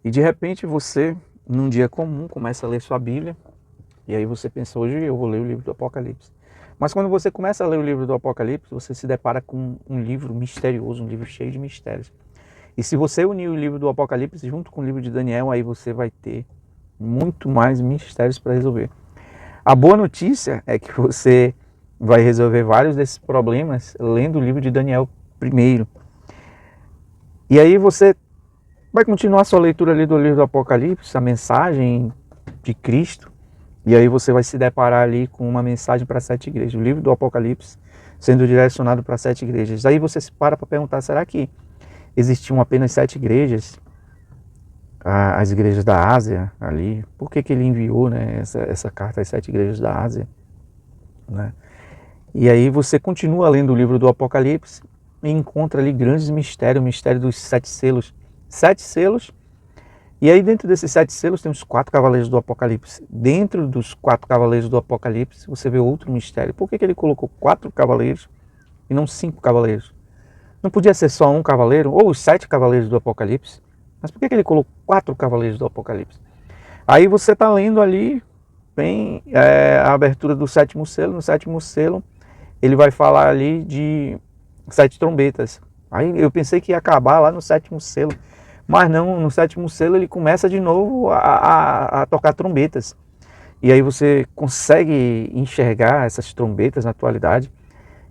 E de repente você, num dia comum, começa a ler sua Bíblia, e aí você pensa, hoje eu vou ler o livro do Apocalipse. Mas quando você começa a ler o livro do Apocalipse, você se depara com um livro misterioso, um livro cheio de mistérios. E se você unir o livro do Apocalipse junto com o livro de Daniel, aí você vai ter muito mais mistérios para resolver. A boa notícia é que você vai resolver vários desses problemas lendo o livro de Daniel primeiro. E aí você vai continuar a sua leitura ali do livro do Apocalipse, a mensagem de Cristo. E aí você vai se deparar ali com uma mensagem para 7 igrejas. O livro do Apocalipse sendo direcionado para 7 igrejas. Aí você se para perguntar, será que existiam apenas 7 igrejas? As igrejas da Ásia ali. Por que ele enviou, né, essa carta às 7 igrejas da Ásia? Né? E aí você continua lendo o livro do Apocalipse e encontra ali grandes mistérios, o mistério dos 7 selos. 7 selos. E aí dentro desses 7 selos tem os 4 cavaleiros do Apocalipse. Dentro dos 4 cavaleiros do Apocalipse você vê outro mistério. Por que ele colocou 4 cavaleiros e não 5 cavaleiros? Não podia ser só um cavaleiro, ou os 7 cavaleiros do Apocalipse? Mas por que ele colocou 4 cavaleiros do Apocalipse? Aí você está lendo ali, bem, a abertura do 7º selo. No 7º selo ele vai falar ali de 7 trombetas. Aí eu pensei que ia acabar lá no 7º selo. Mas não, no 7º selo ele começa de novo a tocar trombetas. E aí você consegue enxergar essas trombetas na atualidade.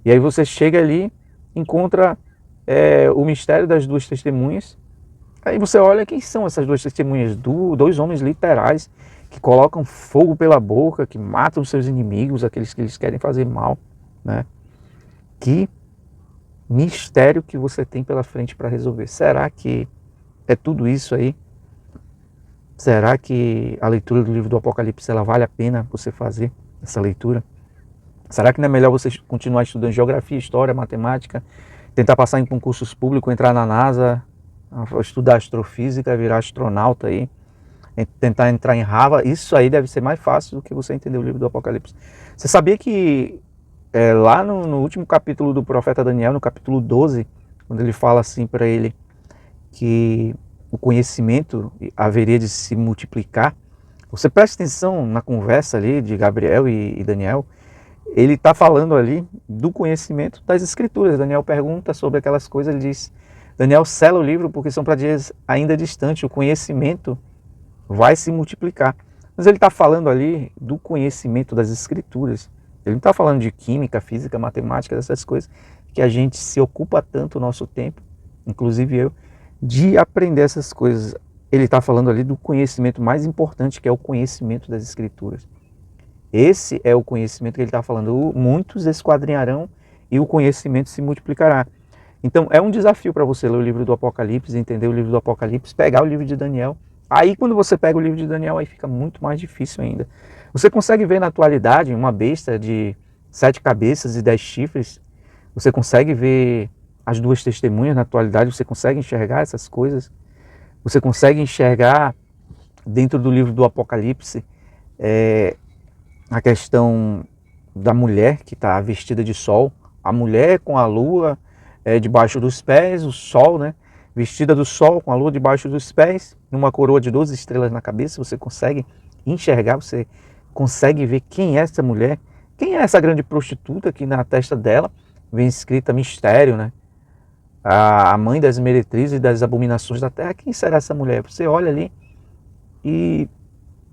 E aí você chega ali, encontra o mistério das 2 testemunhas. Aí você olha, quem são essas 2 testemunhas? 2 homens literais que colocam fogo pela boca, que matam os seus inimigos, aqueles que eles querem fazer mal. Né? Que mistério que você tem pela frente para resolver. Será que é tudo isso aí? Será que a leitura do livro do Apocalipse ela vale a pena você fazer essa leitura? Será que não é melhor você continuar estudando geografia, história, matemática, tentar passar em concursos públicos, entrar na NASA, estudar astrofísica, virar astronauta aí, tentar entrar em Harvard? Isso aí deve ser mais fácil do que você entender o livro do Apocalipse. Você sabia que lá no último capítulo do profeta Daniel, no capítulo 12, quando ele fala assim para ele que o conhecimento haveria de se multiplicar, você presta atenção na conversa ali de Gabriel e Daniel, ele está falando ali do conhecimento das escrituras. Daniel pergunta sobre aquelas coisas, ele diz, Daniel, sela o livro porque são para dias ainda distantes, o conhecimento vai se multiplicar. Mas ele está falando ali do conhecimento das escrituras. Ele não está falando de química, física, matemática, dessas coisas que a gente se ocupa tanto o nosso tempo, inclusive eu, de aprender essas coisas. Ele está falando ali do conhecimento mais importante, que é o conhecimento das escrituras. Esse é o conhecimento que ele está falando. Muitos esquadrinharão e o conhecimento se multiplicará. Então é um desafio para você ler o livro do Apocalipse, entender o livro do Apocalipse, pegar o livro de Daniel. Aí quando você pega o livro de Daniel, aí fica muito mais difícil ainda. Você consegue ver na atualidade uma besta de 7 cabeças e 10 chifres? Você consegue ver as 2 testemunhas na atualidade? Você consegue enxergar essas coisas? Você consegue enxergar dentro do livro do Apocalipse a questão da mulher que está vestida de sol, a mulher com a lua debaixo dos pés, o sol, né? Vestida do sol com a lua debaixo dos pés, numa coroa de 12 estrelas na cabeça. Você consegue enxergar, você consegue ver quem é essa mulher, quem é essa grande prostituta que na testa dela vem escrita mistério, né? A mãe das meretrizes e das abominações da terra. Quem será essa mulher? Você olha ali e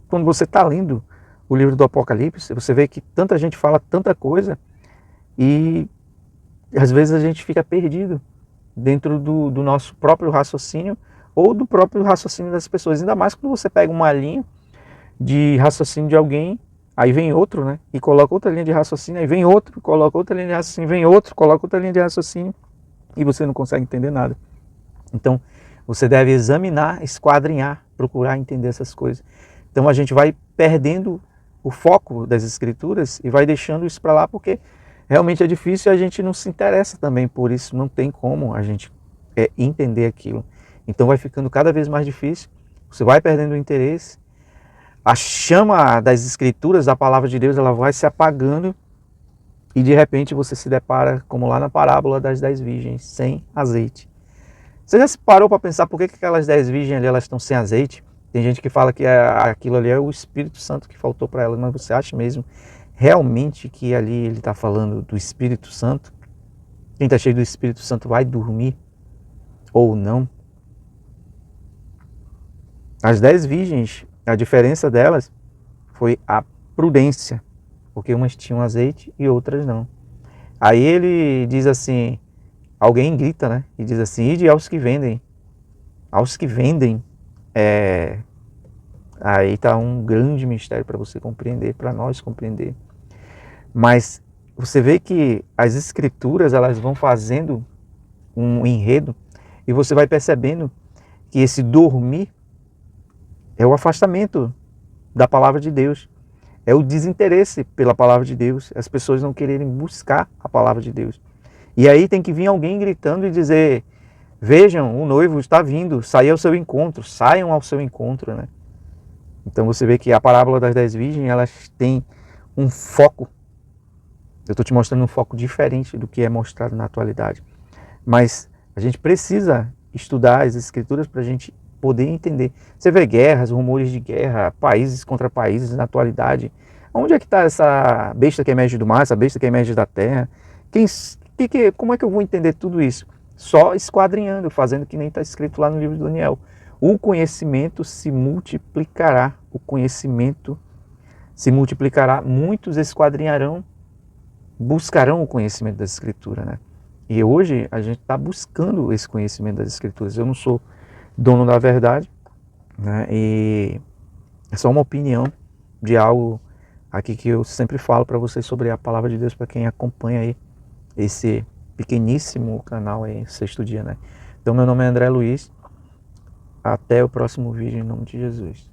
quando você está lendo o livro do Apocalipse, você vê que tanta gente fala tanta coisa e às vezes a gente fica perdido dentro do nosso próprio raciocínio ou do próprio raciocínio das pessoas. Ainda mais quando você pega uma linha de raciocínio de alguém, aí vem outro, né? E coloca outra linha de raciocínio, aí vem outro, coloca outra linha de raciocínio, vem outro, coloca outra linha de raciocínio e você não consegue entender nada. Então, você deve examinar, esquadrinhar, procurar entender essas coisas. Então a gente vai perdendo o foco das escrituras e vai deixando isso para lá porque realmente é difícil e a gente não se interessa também por isso, não tem como a gente entender aquilo. Então vai ficando cada vez mais difícil, você vai perdendo o interesse, a chama das escrituras, da palavra de Deus, ela vai se apagando e de repente você se depara, como lá na parábola das 10 virgens, sem azeite. Você já se parou para pensar por que aquelas 10 virgens ali elas estão sem azeite? Tem gente que fala que aquilo ali é o Espírito Santo que faltou para elas, mas você acha mesmo realmente que ali ele está falando do Espírito Santo? Quem está cheio do Espírito Santo vai dormir ou não? As 10 virgens, a diferença delas foi a prudência, porque umas tinham azeite e outras não. Aí ele diz assim, alguém grita, né? E diz assim, ide aos que vendem. Aos que vendem, aí está um grande mistério para você compreender, para nós compreender. Mas você vê que as escrituras, elas vão fazendo um enredo e você vai percebendo que esse dormir é o afastamento da palavra de Deus. É o desinteresse pela palavra de Deus. As pessoas não quererem buscar a palavra de Deus. E aí tem que vir alguém gritando e dizer, vejam, o noivo está vindo, saiam ao seu encontro, saiam ao seu encontro, né? Então você vê que a parábola das 10 virgens, elas têm um foco. Eu estou te mostrando um foco diferente do que é mostrado na atualidade. Mas a gente precisa estudar as escrituras para a gente poder entender. Você vê guerras, rumores de guerra, países contra países na atualidade. Onde é que está essa besta que emerge do mar, essa besta que emerge da terra? Como é que eu vou entender tudo isso? Só esquadrinhando, fazendo que nem está escrito lá no livro de Daniel. O conhecimento se multiplicará. O conhecimento se multiplicará. Muitos esquadrinharão, buscarão o conhecimento da Escritura, né? E hoje a gente está buscando esse conhecimento das Escrituras. Eu não sou dono da verdade, né? E é só uma opinião de algo aqui que eu sempre falo para vocês sobre a palavra de Deus, para quem acompanha aí esse pequeníssimo canal aí, Sexto Dia, né? Então meu nome é André Luiz. Até o próximo vídeo em nome de Jesus.